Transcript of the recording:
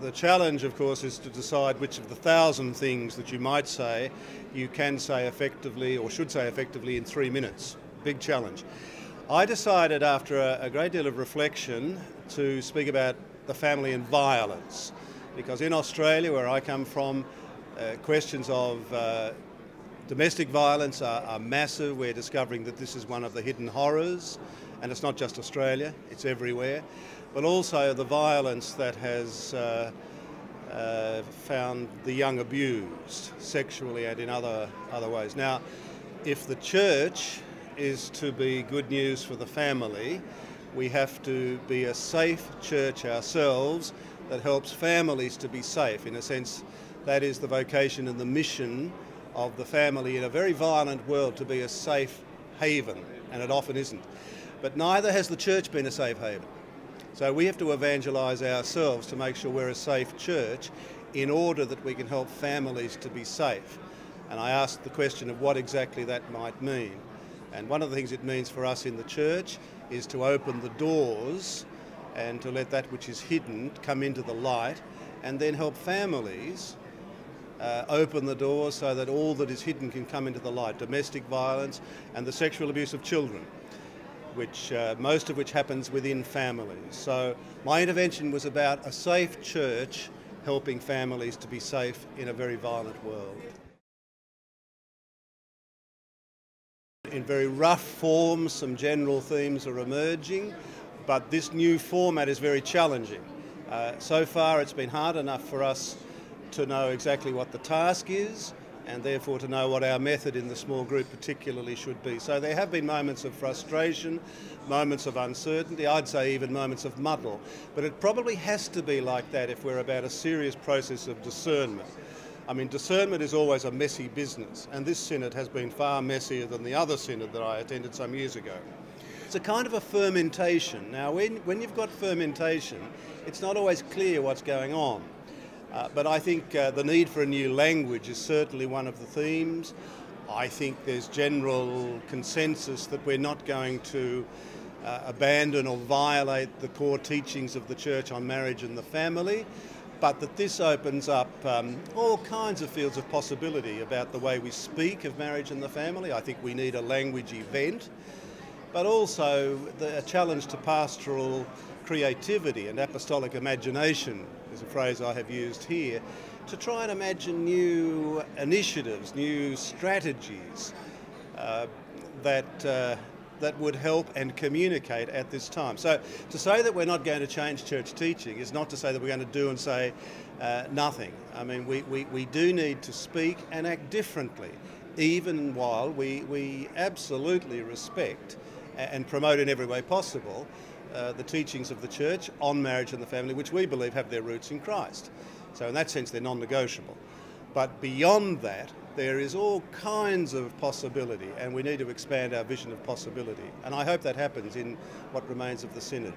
The challenge, of course, is to decide which of the 1,000 things that you might say you can say effectively or should say effectively in 3 minutes. Big challenge. I decided after a great deal of reflection to speak about the family and violence, because in Australia, where I come from, questions of domestic violence are massive. We're discovering that this is one of the hidden horrors, and it's not just Australia, it's everywhere. But also the violence that has found the young abused sexually and in other ways. Now, if the church is to be good news for the family, we have to be a safe church ourselves that helps families to be safe. In a sense, that is the vocation and the mission of the family in a very violent world, to be a safe haven, and it often isn't. But neither has the church been a safe haven. So we have to evangelise ourselves to make sure we're a safe church in order that we can help families to be safe. And I asked the question of what exactly that might mean. And one of the things it means for us in the church is to open the doors and to let that which is hidden come into the light, and then help families open the doors so that all that is hidden can come into the light. Domestic violence and the sexual abuse of children, which most of which happens within families. So my intervention was about a safe church helping families to be safe in a very violent world. In very rough form, some general themes are emerging, but this new format is very challenging. So far it's been hard enough for us to know exactly what the task is, and therefore to know what our method in the small group particularly should be. So there have been moments of frustration, moments of uncertainty, I'd say even moments of muddle, but it probably has to be like that if we're about a serious process of discernment. I mean, discernment is always a messy business, and this synod has been far messier than the other synod that I attended some years ago. It's a kind of a fermentation. Now, when you've got fermentation, it's not always clear what's going on. But I think the need for a new language is certainly one of the themes. I think there's general consensus that we're not going to abandon or violate the core teachings of the Church on marriage and the family, but that this opens up all kinds of fields of possibility about the way we speak of marriage and the family. I think we need a language event, but also a challenge to pastoral creativity and apostolic imagination is a phrase I have used here, to try and imagine new initiatives, new strategies that would help and communicate at this time. So to say that we're not going to change church teaching is not to say that we're going to do and say nothing. I mean, we do need to speak and act differently, even while we absolutely respect and promote in every way possible the teachings of the Church on marriage and the family, which we believe have their roots in Christ. So in that sense, they're non-negotiable. But beyond that, there is all kinds of possibility, and we need to expand our vision of possibility. And I hope that happens in what remains of the Synod.